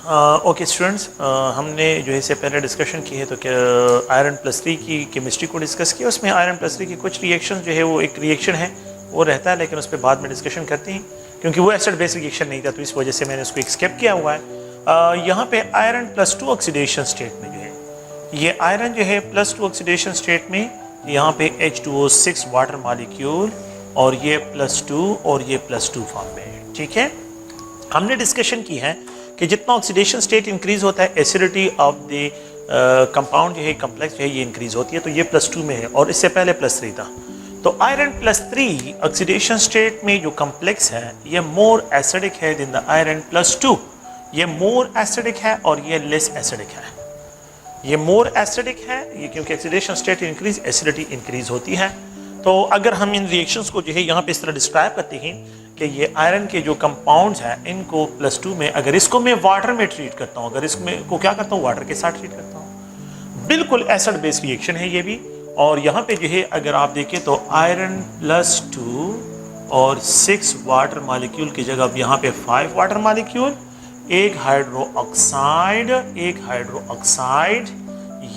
Okay students, हमने जो है इससे पहले डिस्कशन की है तो क्या आयरन प्लस 3 की केमिस्ट्री को डिस्कस किया। उसमें आयरन प्लस 3 की कुछ रिएक्शन जो है वो एक रिएक्शन है वो रहता है, लेकिन उस पर बाद में डिस्कशन करते हैं क्योंकि वो एसिड बेस रिएक्शन नहीं था, तो इस वजह से मैंने उसको एक स्किप किया हुआ है। यहाँ पे आयरन प्लस 2 ऑक्सीडेशन स्टेट में जो है ये आयरन जो है प्लस 2 ऑक्सीडेशन स्टेट में यहाँ पे H2O6 वाटर मॉलिक्यूल और ये प्लस 2 और ये प्लस 2 फॉर्म में है। ठीक है, हमने डिस्कशन की है कि जितना ऑक्सीडेशन स्टेट इंक्रीज होता है एसिडिटी ऑफ द कंपाउंड जो है कम्प्लेक्स जो है ये इंक्रीज होती है, तो ये प्लस 2 में है और इससे पहले प्लस 3 था। तो आयरन प्लस 3 ऑक्सीडेशन स्टेट में जो कम्प्लेक्स है ये मोर एसिडिक है देन द आयरन प्लस 2। ये मोर एसिडिक है और ये लेस एसिडिक है। ये मोर एसिडिक है ये क्योंकि oxidation state increase acidity increase होती है। तो अगर हम इन रिएक्शंस को जो है यहाँ पे इस तरह डिस्क्राइब करते हैं कि ये आयरन के जो कंपाउंड्स हैं इनको प्लस 2 में अगर इसको मैं वाटर में ट्रीट करता हूँ, अगर इसमें को क्या करता हूँ वाटर के साथ ट्रीट करता हूँ, बिल्कुल एसिड बेस्ड रिएक्शन है ये भी। और यहाँ पे जो है अगर आप देखें तो आयरन प्लस 2 और 6 वाटर मॉलिक्यूल की जगह अब यहाँ पे 5 वाटर मॉलिक्यूल, एक हाइड्रो ऑक्साइड,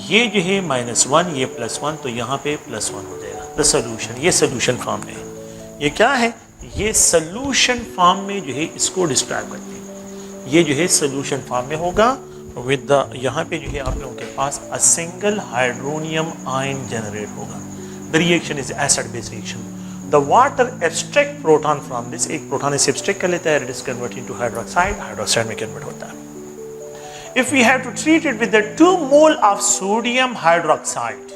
ये जो है -1 ये +1, तो यहाँ पे +1 हो जाएगा। द सोल्यूशन, ये सोल्यूशन फॉर्म में है। ये क्या है, ये सोल्यूशन फॉर्म में जो है इसको डिस्क्राइब करते हैं। ये जो है सोल्यूशन फॉर्म में होगा विद द यहाँ पे जो है आप लोगों के पास a single hydronium ion generate होगा। The reaction is acid based reaction. The water abstract proton from this, एक प्रोटॉन इसे एब्स्ट्रैक्ट कर लेता है, it is convert into hydroxide, hydroxide में कन्वर्ट होता है। If we have to treat it with the 2 mole of sodium hydroxide,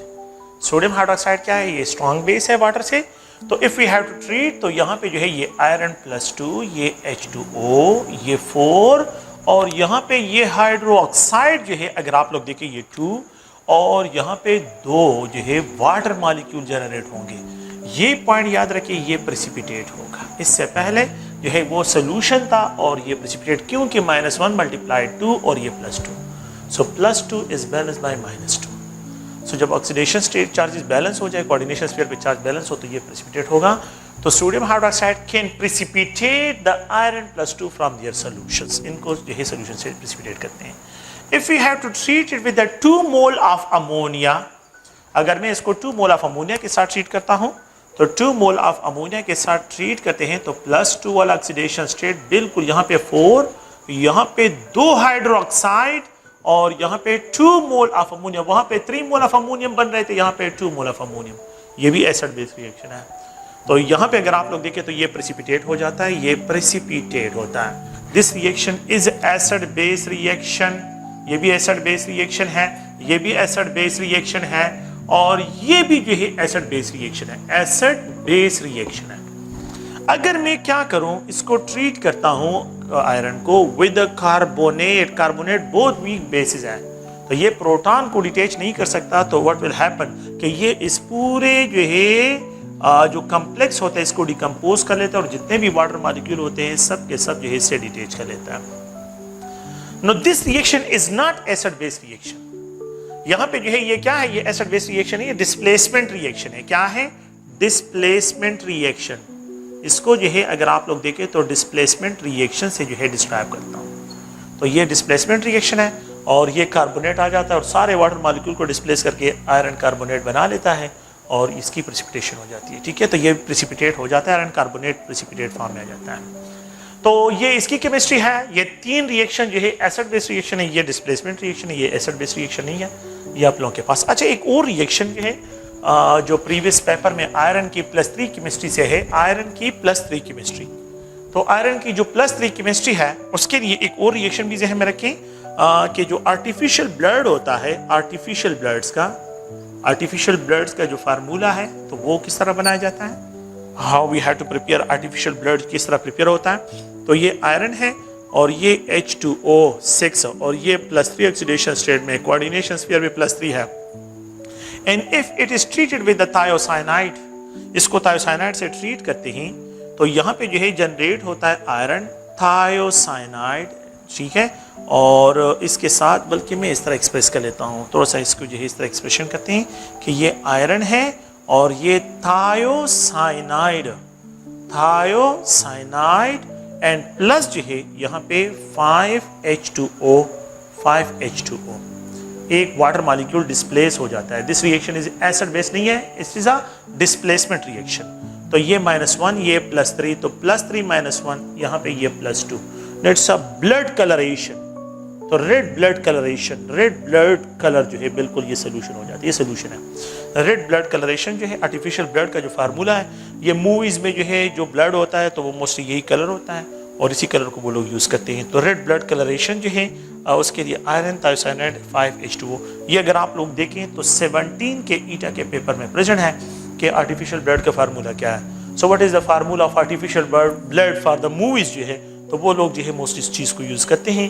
sodium hydroxide क्या है, ये स्ट्रॉन्ग बेस है वाटर से, तो if we have to treat तो यहाँ पे जो है ये आयरन प्लस 2, ये H2O, ये 4 और यहाँ पे ये हाइड्रो ऑक्साइड जो है अगर आप लोग देखें ये 2 और यहाँ पे 2 जो है वाटर मॉलिक्यूल जनरेट होंगे। ये पॉइंट याद रखिए, ये प्रेसिपिटेट होगा। इससे पहले जो है वो सोल्यूशन था और ये प्रेसिपिटेट क्योंकि -1 × 2 और ये +2, so +2 is balance by -2। So जब ऑक्सीडेशन स्टेट चार्जेस बैलेंस हो जाए, कोऑर्डिनेशन स्फीयर पे चार्ज बैलेंस हो तो ये प्रेसिपिटेट होगा। तो sodium hydroxide can precipitate the iron plus 2 from their solutions, इनको जो है सॉल्यूशन से प्रेसिपिटेट करते हैं। If we have to treat it with the 2 mole of ammonia, अगर मैं इसको 2 मोल ऑफ अमोनिया के साथ ट्रीट करता हूँ तो 2 मोल ऑफ अमोनिया के साथ ट्रीट करते हैं तो +2 वाला ऑक्सीडेशन स्टेट बिल्कुल यहाँ पे 4, यहाँ पे 2 हाइड्रोक्साइड और यहाँ पे 2 मोल ऑफ अमोनियम, वहाँ पे 3 मोल ऑफ अमोनियम बन रहे थे, यहाँ पे 2 मोल ऑफ अमोनियम। ये भी एसिड बेस्ड रिएक्शन है। तो यहाँ पे अगर आप लोग देखें तो ये प्रेसिपिटेट हो जाता है, ये प्रेसिपिटेट होता है। This reaction is acid based reaction. ये भी एसिड बेस्ड रिएक्शन है, ये भी एसिड बेस्ड रिएक्शन है और ये भी जो है एसिड बेस्ड रिएक्शन है, एसिड बेस्ड रिएक्शन है। अगर मैं क्या करूं, इसको ट्रीट करता हूं आयरन को विद कार्बोनेट, कार्बोनेट बहुत वीक बेसिस है तो ये प्रोटॉन को डिटैच नहीं कर सकता, तो व्हाट विल हैपन कि ये इस पूरे जो है जो कम्प्लेक्स होता है इसको डिकम्पोज कर लेता है और जितने भी वाटर मॉलिक्यूल होते हैं सब के सब जो है इससे डिटैच कर लेता है। No this reaction is not acid based reaction. यहाँ पे जो है ये क्या है, ये एसिड बेस्ड रिएक्शन है, ये डिस्प्लेसमेंट रिएक्शन है। क्या है, डिस्प्लेसमेंट रिएक्शन। इसको जो है अगर आप लोग देखें तो डिस्प्लेसमेंट रिएक्शन से जो है डिस्क्राइब करता हूँ। तो ये डिस्प्लेसमेंट रिएक्शन है और ये कार्बोनेट आ जाता है और सारे वाटर मॉलिक्यूल को डिस्प्लेस करके आयरन कार्बोनेट बना लेता है और इसकी प्रेसिपिटेशन हो जाती है। ठीक है, तो ये प्रेसिपिटेट हो जाता है, आयरन कार्बोनेट प्रेसिपिटेट फॉर्म में आ जाता है। तो ये इसकी केमिस्ट्री है। ये 3 रिएक्शन जो है एसिड बेस्ड रिएक्शन है, ये डिस्प्लेसमेंट रिएक्शन है, ये एसिड बेस्ड रिएक्शन नहीं है, ये आप लोगों के पास। अच्छा, एक और रिएक्शन जो है जो प्रीवियस पेपर में आयरन की +3 केमिस्ट्री से है, आयरन की +3 केमिस्ट्री। तो आयरन की जो +3 केमिस्ट्री है उसके लिए एक और रिएक्शन भी ज़हन में रखें कि जो आर्टिफिशियल ब्लड होता है, आर्टिफिशियल ब्लड्स का जो फार्मूला है तो वो किस तरह बनाया जाता है, how we have to prepare artificial blood, किस तरह प्रिपेयर होता है। तो ये आयरन है और ये H2O6 और ये +3 ऑक्सीडेशन स्टेट में, कोऑर्डिनेशन स्फीयर में +3 है। And if it is treated with the thiocyanide, इसको थायोसाइनाइड से ट्रीट करते हैं तो यहाँ पे जो है जनरेट होता है आयरन थायोसाइनाइड। ठीक है, और इसके साथ बल्कि मैं इस तरह एक्सप्रेस कर लेता हूँ, थोड़ा सा इसको जो है इस तरह एक्सप्रेशन करते हैं कि ये आयरन है और ये थायोसाइनाइड एंड प्लस जो है यहाँ पे 5H2O, 5H2O, एक वाटर मॉलिक्यूल डिस्प्लेस हो जाता है। This reaction is acid base नहीं है, it is a displacement reaction. तो ये -1, ये +3, तो +3 -1, यहाँ पे ये +2। That's a blood coloration. तो red blood coloration, red blood colour जो है बिल्कुल ये सोल्यूशन हो जाती है, ये सोल्यूशन है। रेड ब्लड कलरेशन जो है आर्टिफिशियल ब्लड का जो फार्मूला है, ये मूवीज में जो है जो ब्लड होता है तो वो मोस्टली यही कलर होता है और इसी कलर को वो लोग यूज करते हैं। तो रेड ब्लड कलरेशन जो है उसके लिए आयरन थायोसाइनाइड 5H2O। ये अगर आप लोग देखें तो 17 के ईटा के पेपर में प्रेजेंट है कि आर्टिफिशियल ब्लड का फार्मूला क्या है। So what is the formula of artificial blood for the movies जो है, तो वो लोग जो है मोस्ट इस चीज को यूज करते हैं।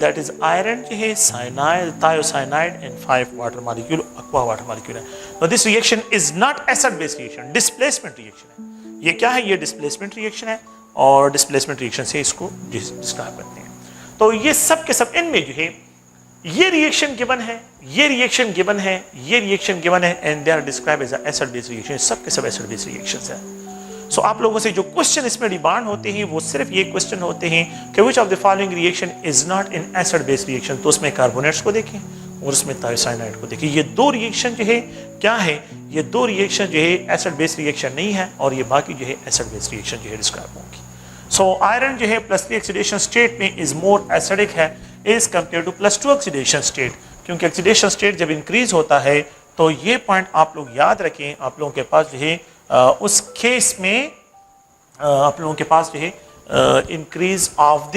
दैट इज आयरन जो है cyanide, thiocyanide and 5 water molecule, aqua water molecule है। तो this reaction is not acid base reaction, displacement reaction है। ये क्या है? ये डिस्प्लेसमेंट रिएक्शन है और डिस्प्लेसमेंट रिएक्शन से इसको डिस्क्राइब करते हैं। तो ये सब के सब इनमें जो है ये रिएक्शन गिवन है, ये रिएक्शन गिवन है, ये रिएक्शन गिवन है and they are describe as acid base reaction. सब के सब एसिड बेस रिएक्शंस है। सो आप लोगों से जो क्वेश्चन इसमें डिमांड होते हैं वो सिर्फ ये क्वेश्चन होते हैं कि which of the following reaction is not in acid base reaction. तो उसमें कार्बोनेट्स को देखें और उसमें थायोसाइनाइड को देखें। ये दो रिएक्शन जो है क्या है? ये दो रिएक्शन जो है एसिड बेस रिएक्शन नहीं है और ये बाकी जो है एसिड बेस रिएक्शन जो है डिस्क्राइब होगी। सो आयरन जो है +3 ऑक्सीडेशन स्टेट में इज मोर एसिडिक है as compare to +2 oxidation state, क्योंकि ऑक्सीडेशन स्टेट जब इंक्रीज होता है तो ये पॉइंट आप लोग याद रखें। आप लोगों के पास जो है उस केस में आप लोगों के पास जो है इंक्रीज ऑफ द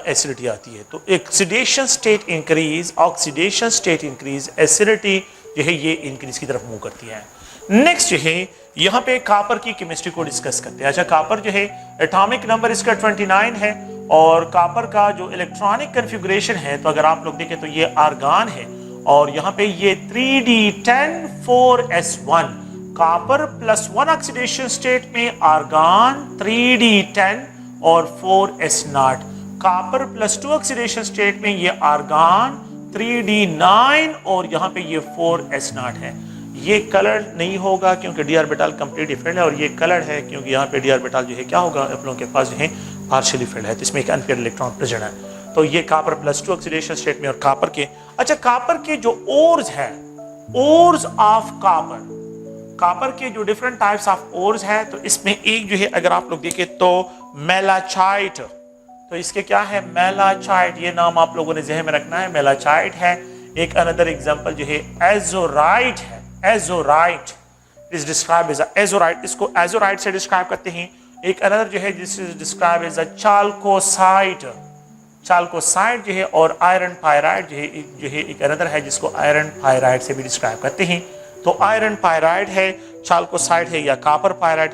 एसिडिटी आती है। तो oxidation state increase, oxidation state increase, acidity जो है ये इंक्रीज की तरफ मूव करती है। नेक्स्ट जो है यहाँ पे कापर की केमिस्ट्री को डिस्कस करते हैं। अच्छा, कापर जो है एटॉमिक नंबर इसका 29 है और कापर का जो इलेक्ट्रॉनिक कन्फिगुरेशन है, तो अगर आप लोग देखें तो ये आर्गन है और यहाँ पे ये 3D10 4s1, copper +1 oxidation state में आर्गन 3D10 और 4s0, कापर +2 ऑक्सीडेशन स्टेट में ये आर्गन 3D9 और यहाँ पे ये 4s0 है। ये कलर नहीं होगा क्योंकि डी ऑर्बिटल कंप्लीटली फील्ड है और ये कलर है क्योंकि यहाँ पे डी ऑर्बिटल जो है क्या होगा, आप लोगों के पास जो है पार्शियली फील्ड है, तो इसमें एक अनपेयर्ड इलेक्ट्रॉन प्रेजेंट है। तो ये कापर +2 ऑक्सीडेशन स्टेट में और कापर के, अच्छा कापर के जो ओर्स है, ओर्स ऑफ कापर, कापर के जो डिफरेंट टाइप्स ऑफ ओर्स है, तो इसमें एक जो है अगर आप लोग देखें तो मेलाचाइट, तो इसके क्या है मेलाचाइट, ये नाम आप लोगों ने ज़हन में रखना है, मेलाचाइट है। एक अनदर एग्जांपल जो है एजोराइट है, एजोराइट इज डिस्क्राइब एज एजोराइट, इसको एजोराइट से डिस्क्राइब करते हैं। एक अनदर जो है दिस इज डिस्क्राइब एज चाल्कोसाइट, चाल्कोसाइट जो है और आयरन पायराइड जो है एक अनदर है जिसको आयरन पायराइड से भी डिस्क्राइब करते हैं। तो आयरन पायराइड है, चाल्कोसाइट है या copper pyrite,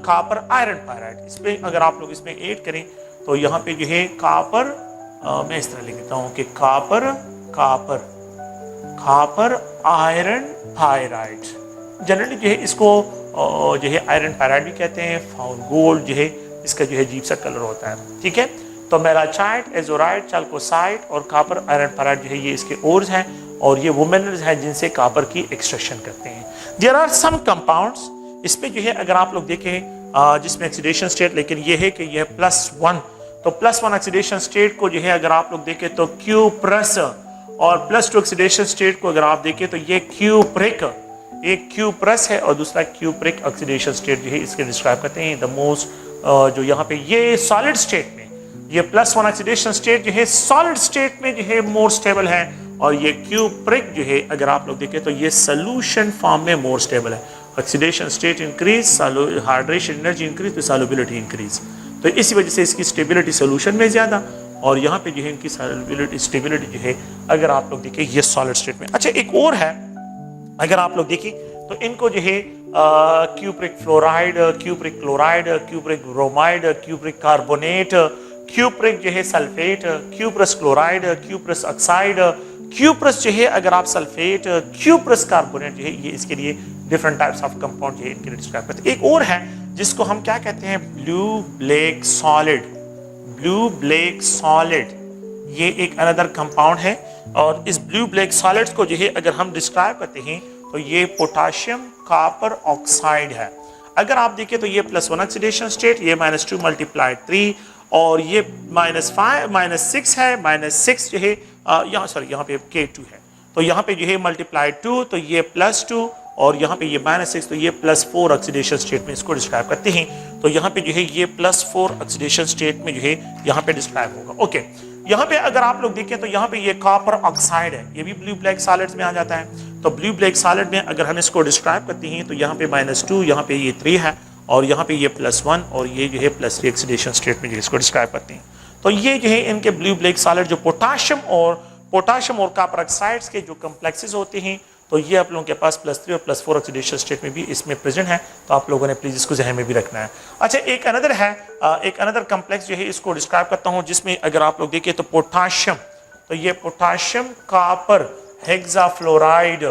copper iron pyrite. इसमें अगर आप लोग इसमें ऐड करें तो यहाँ पे जो है कापर, मैं इस तरह लिख देता हूँ कि copper copper copper iron pyrite, generally जो है इसको जो है आयरन पायराइड भी कहते हैं। फाउंड गोल्ड जो है इसका जो है अजीब सा कलर होता है, ठीक है। तो मेलाचाइट, एजोराइट, चाल्कोसाइट और कापर आयरन पायराइड जो है ये इसके ओर्स हैं और ये वो मिनरल्स हैं जिनसे कापर की एक्सट्रैक्शन करते हैं। देयर आर सम कंपाउंड्स, इसमें जो है अगर आप लोग देखें जिसमें ऑक्सीडेशन स्टेट, लेकिन ये है कि यह +1, तो +1 ऑक्सीडेशन स्टेट को जो है अगर आप लोग देखें तो क्यूप्रस और +2 ऑक्सीडेशन स्टेट को अगर आप देखें तो ये क्यूप्रिक, एक क्यूप्रस है और दूसरा क्यूप्रिक ऑक्सीडेशन स्टेट जो है इसके डिस्क्राइब करते हैं। द मोस्ट जो यहाँ पे ये सॉलिड स्टेट में ये +1 ऑक्सीडेशन स्टेट जो है सॉलिड स्टेट में जो है मोर स्टेबल है और ये क्यूप्रिक जो है अगर आप लोग देखें तो ये सोल्यूशन फॉर्म में मोर स्टेबल है। Oxidation state increase, hydration energy increase, तो सॉल्युबिलिटी इंक्रीज, तो इसी वजह से इसकी स्टेबिलिटी सोल्यूशन में ज्यादा और यहाँ पे जो है इनकी स्टेबिलिटी जो है अगर आप लोग देखें ये सॉलिड स्टेट में। अच्छा, एक और है अगर आप लोग देखें तो इनको जो है cupric fluoride, cupric chloride, cupric bromide, cupric carbonate, cupric जो है sulphate, cuprous chloride, cuprous oxide, cuprous जो है अगर आप सल्फेट, क्यूप्रस कार्बोनेट जो है ये इसके लिए डिफरेंट टाइप्स ऑफ कंपाउंड जो है इनके लिए डिस्क्राइब करते हैं। एक और है जिसको हम क्या कहते हैं blue black solid, blue black solid, ये एक अनदर कंपाउंड है और इस ब्लू ब्लैक सॉलिड्स को जो है अगर हम डिस्क्राइब करते हैं तो ये पोटाशियम कॉपर ऑक्साइड है। अगर आप देखें तो ये +1 ऑक्सीडेशन स्टेट, ये -2 × 3 और ये -6 है, -6 जो है यहाँ पे K2 है, तो यहाँ पे जो है मल्टीप्लाई 2, तो ये +2 और यहाँ पे ये -6, तो ये +4 ऑक्सीडेशन स्टेट में इसको डिस्क्राइब करते हैं। तो यहाँ पे जो है ये +4 ऑक्सीडेशन स्टेट में जो है यहाँ पे डिस्क्राइब होगा। ओके, यहाँ पे अगर आप लोग देखें तो यहाँ पे ये कॉपर ऑक्साइड है, ये भी ब्लू ब्लैक सॉलिड्स में आ जाता है। तो ब्लू ब्लैक सॉलिड में अगर हम इसको डिस्क्राइब करते हैं तो यहाँ पे -2, यहाँ पे ये 3 है और यहाँ पे ये +1 और ये जो है +3 ऑक्सीडेशन स्टेट में जो इसको डिस्क्राइब करते हैं। तो ये जो है इनके ब्लू ब्लैक सॉलिड जो पोटाशियम और कॉपर ऑक्साइड्स के जो कम्प्लेक्सेस होते हैं, तो ये आप लोगों के पास +3 और +4 ऑक्सीडेशन स्टेट में भी इसमें प्रेजेंट है। तो आप लोगों ने प्लीज इसको ज़हन में भी रखना है। अच्छा, एक अनदर कम्प्लेक्स जो है इसको डिस्क्राइब करता हूँ, जिसमें अगर आप लोग देखें तो पोटाशियम, तो ये potassium copper hexafluoride,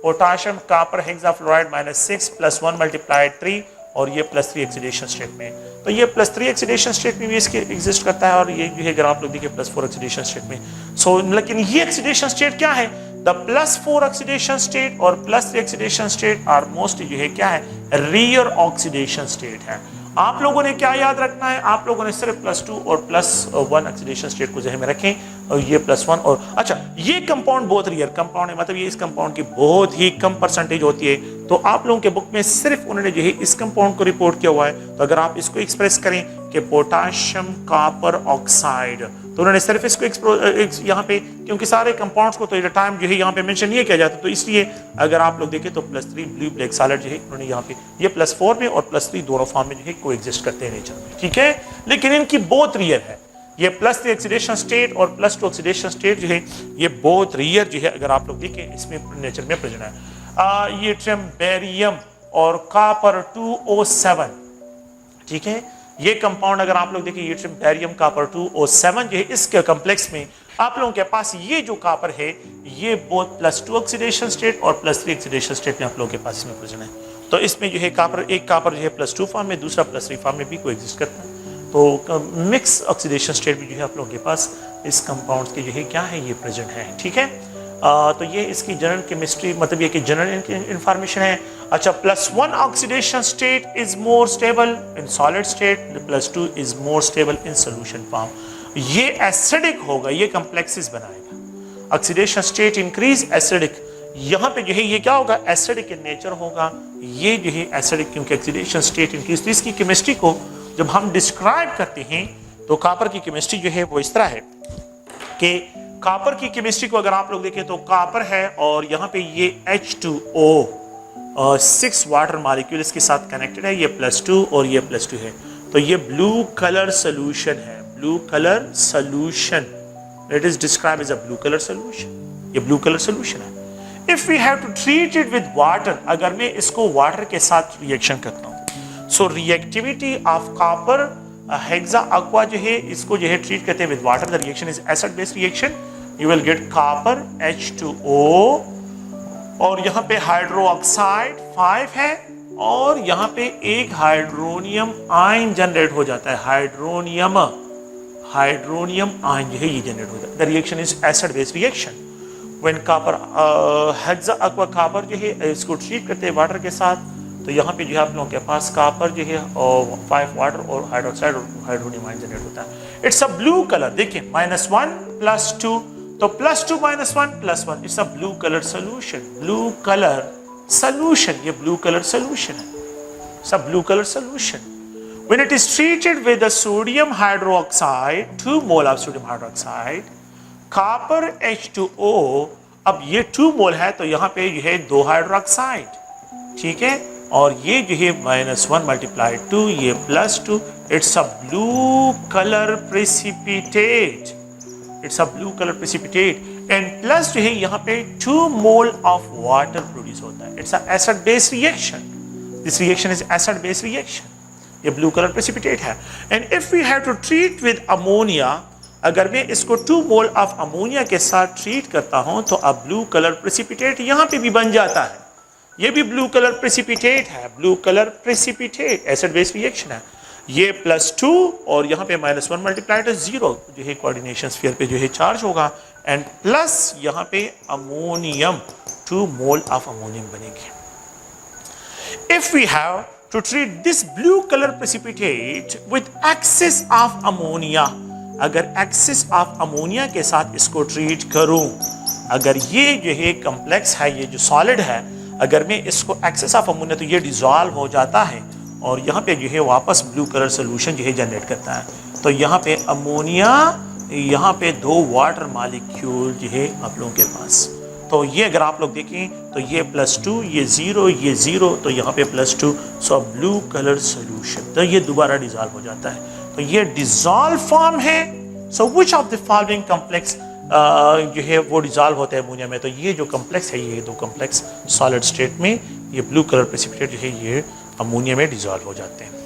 potassium copper hexafluoride -6 +1 × 3 और ये +3 ऑक्सीडेशन स्टेट में, तो ये +3 ऑक्सीडेशन स्टेट में भी इसके एग्जिस्ट करता है और ये जो है अगर आप लोग देखिए +4 ऑक्सीडेशन स्टेट में। सो लेकिन ये ऑक्सीडेशन स्टेट क्या है, द +4 ऑक्सीडेशन स्टेट और +3 ऑक्सीडेशन स्टेट आर मोस्टली जो है क्या है, रियर ऑक्सीडेशन स्टेट है। आप लोगों ने क्या याद रखना है, आप लोगों ने सिर्फ +2 और +1 ऑक्सीडेशन स्टेट को ज़हन में रखें, और ये +1 और अच्छा, ये कंपाउंड बहुत रियर कंपाउंड है, मतलब ये इस कंपाउंड की बहुत ही कम परसेंटेज होती है। तो आप लोगों के बुक में सिर्फ उन्होंने जो है इस कंपाउंड को रिपोर्ट किया हुआ है। तो अगर आप इसको एक्सप्रेस करें कि पोटाशियम कॉपर ऑक्साइड, तो उन्होंने सिर्फ इसको यहाँ पे, क्योंकि सारे कंपाउंड्स को तो एट टाइम जो है यहाँ पे मेंशन नहीं किया जाता, तो इसलिए अगर आप लोग देखें तो +3 ब्लू ब्लैक सॉलिड जो है उन्होंने यहाँ पे ये +4 में और +3 दोनों फॉर्म में जो है को एग्जिस्ट करते हैं नेचर में, ठीक है। लेकिन इनकी बहुत रियर है, ये +3 ऑक्सीडेशन स्टेट और +2 ऑक्सीडेशन स्टेट जो है ये बहुत रियर जो है अगर आप लोग देखें इसमें नेचर में प्रेजेंट है। ये बेरियम और कॉपर 2O7, ठीक है, ये कंपाउंड अगर आप लोग देखें ये बेरियम कॉपर 2O7 जो है, इसके कॉम्प्लेक्स में आप लोगों के पास ये जो कॉपर है ये बोथ +2 ऑक्सीडेशन स्टेट और +3 ऑक्सीडेशन स्टेट में आप लोगों के पास इसमें प्रेजेंट है। तो इसमें जो है एक कॉपर जो है +2 फॉर्म में, दूसरा +3 फॉर्म में भी को एग्जिस्ट करता है। तो मिक्स ऑक्सीडेशन स्टेट भी जो है आप लोगों के पास इस कंपाउंड्स के जो है क्या है ये प्रेजेंट है, ठीक है। तो ये इसकी जनरल केमिस्ट्री, मतलब ये कि जनरल इंफॉर्मेशन है। अच्छा, +1 oxidation state is more stable in solid state, +2 is more stable in solution form. ये एसिडिक होगा, ये कम्प्लेक्सेस बनाएगा। ऑक्सीडेशन स्टेट इंक्रीज एसिडिक, यहाँ पे जो है ये क्या होगा, एसिडिक इन नेचर होगा। ये जो है एसिडिक, क्योंकि ऑक्सीडेशन स्टेट इंक्रीज, तो इसकी केमिस्ट्री को जब हम डिस्क्राइब करते हैं तो कॉपर की केमिस्ट्री जो है वो इस तरह है कि कॉपर की केमिस्ट्री को अगर आप लोग देखें तो कॉपर है और यहाँ पे ये H2O 6 वाटर मॉलिक्यूल इसके साथ कनेक्टेड है, ये +2 और ये +2 है। तो ये ब्लू कलर सोल्यूशन है, blue colour solution, it is describe as a blue colour solution, ये ब्लू कलर सोल्यूशन है। If we have to treat it with water, अगर मैं इसको वाटर के साथ रिएक्शन करता हूँ, so reactivity of copper hexa aqua जो है इसको जो है ट्रीट करते हैं with water, the reaction is acid based reaction, you will get copper H2O और यहाँ पे हाइड्रो ऑक्साइड 5 है और यहाँ पे एक हाइड्रोनियम आयन जनरेट हो जाता है, हाइड्रोनियम आयन जो है ये जनरेट हो जाता है। The reaction is acid based reaction. When copper hexa aqua copper जो है इसको ट्रीट करते हैं वाटर के साथ, तो यहाँ पे जो है आप लोगों के पास कॉपर जो है 5 वाटर और हाइड्रोक्साइड और हाइड्रोनियम आयन जनरेट होता है। इट्स अ ब्लू कलर, देखिए -1 +2, तो +2 -1 +1, it's a blue colour solution, blue colour solution, ये ब्लू कलर सोल्यूशन है, it's a blue colour solution. When it is treated with the sodium hydroxide, 2 mole of sodium hydroxide, copper H2O, अब ये 2 मोल है तो यहाँ पे जो है 2 हाइड्रोक्साइड, ठीक है, और ये जो है -1 × 2, ये +2, it's a blue colour precipitate, it's a blue colour precipitate and plus जो है यहाँ पे 2 मोल ऑफ वाटर प्रोड्यूस होता है। It's a acid based reaction, this reaction is acid based reaction, ये ब्लू कलर प्रेसिपिटेट है। And if we have to treat with ammonia, अगर मैं इसको 2 मोल ऑफ अमोनिया के साथ ट्रीट करता हूं तो अब ब्लू कलर प्रेसिपिटेट यहाँ पे भी बन जाता है, ये भी ब्लू कलर प्रेसिपिटेट है, blue colour precipitate, acid based reaction है। ये +2 और यहाँ पे -1 × 0 जो है कोऑर्डिनेशन स्फीयर पे जो है चार्ज होगा एंड प्लस यहाँ पे अमोनियम 2 मोल ऑफ अमोनियम बनेंगे। If we have to treat this blue color precipitate with excess of ammonia, अगर excess of ammonia के साथ इसको treat करूं, अगर ये जो है complex है, ये जो solid है, अगर मैं इसको excess of ammonia तो ये dissolve हो जाता है और यहाँ पे जो है वापस blue color solution जो है generate करता है। तो यहाँ पे अमोनिया, यहाँ पे 2 वाटर मॉलिक्यूल जो है आप लोगों के पास। तो ये अगर आप लोग देखें तो ये +2, ये 0, ये 0, तो यहाँ पे +2, सो ब्लू कलर सोल्यूशन, तो ये दोबारा डिजॉल्व हो जाता है। तो ये डिजॉल्व फॉर्म है। So which of the following complex जो है वो डिजॉल्व होता है अमोनिया में। तो ये जो कॉम्प्लेक्स है, ये 2 कॉम्प्लेक्स सॉलिड स्टेट में ये ब्लू कलर प्रेसिपिटेट जो है ये अमोनिया में डिजॉल्व हो जाते हैं।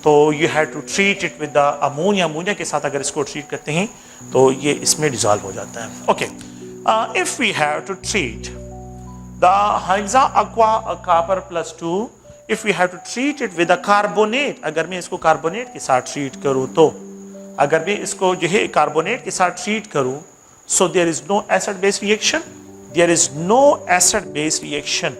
तो you have to treat it with the ammonia, ammonia के साथ अगर इसको ट्रीट करते हैं तो ये इसमें डिजॉल्व हो जाता है। Okay, if we have to treat the hexa aqua copper +2, if we have to treat it with a carbonate, अगर मैं इसको कार्बोनेट के साथ ट्रीट करूं तो, अगर मैं इसको जो है कार्बोनेट के साथ ट्रीट करूं, so there is no acid base reaction, there is no acid base reaction.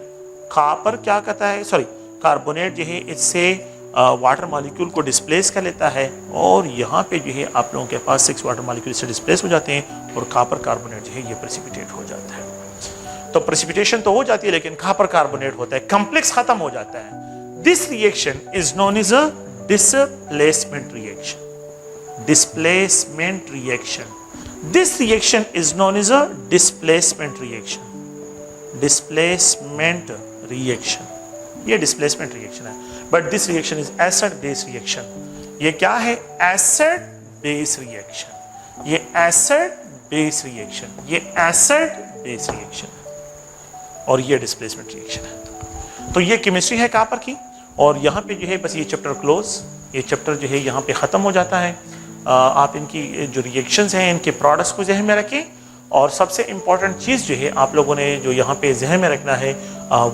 Copper क्या कहता है, सॉरी कार्बोनेट जो है इससे वाटर मॉलिक्यूल को डिस्प्लेस कर लेता है और यहाँ पे जो है आप लोगों के पास 6 वाटर मॉलिक्यूल से डिस्प्लेस हो जाते हैं और कॉपर कार्बोनेट जो है ये प्रेसिपिटेट हो जाता है। तो प्रेसिपिटेशन तो हो जाती है लेकिन कॉपर कार्बोनेट होता है, कॉम्प्लेक्स खत्म हो जाता है। This reaction is known as a displacement reaction, displacement reaction. This reaction is known as a displacement reaction, displacement reaction, ये डिस्प्लेसमेंट रिएक्शन है। But this reaction is acid base reaction. ये क्या है, एसिड बेस रिएक्शन, ये acid base reaction, ये acid base reaction और ये displacement reaction है। तो ये केमिस्ट्री है कॉपर की और यहाँ पे जो है बस ये चैप्टर क्लोज, ये चैप्टर जो है यहाँ पे ख़त्म हो जाता है। आप इनकी जो रिएक्शंस हैं इनके प्रोडक्ट्स को जहन में रखें और सबसे इम्पॉर्टेंट चीज़ जो है आप लोगों ने जो यहाँ पे जहन में रखना है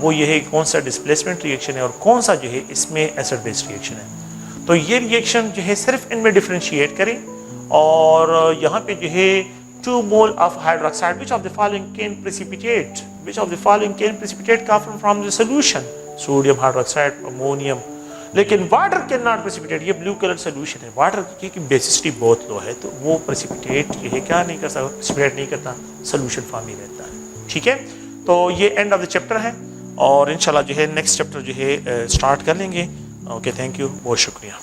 वो ये है कौन सा डिस्प्लेसमेंट रिएक्शन है और कौन सा जो है इसमें एसिड बेस्ड रिएक्शन है। तो ये रिएक्शन जो है सिर्फ इनमें डिफरेंशिएट करें और यहाँ पे जो है 2 mole of hydroxide which of the following can precipitate, which of the following can precipitate copper from the solution, sodium hydroxide, ammonium. लेकिन वाटर कैन नॉट प्रेसिपिटेट, ये ब्लू कलर सोल्यूशन है, वाटर की बेसिसिटी बहुत लो है तो वो precipitate ये क्या नहीं कर सकता, प्रेसिपिटेट नहीं करता, सोल्यूशन फॉर्म ही रहता है। ठीक है, तो ये एंड ऑफ द चैप्टर है और इंशाल्लाह जो है नेक्स्ट चैप्टर जो है स्टार्ट कर लेंगे। ओके, थैंक यू, बहुत शुक्रिया।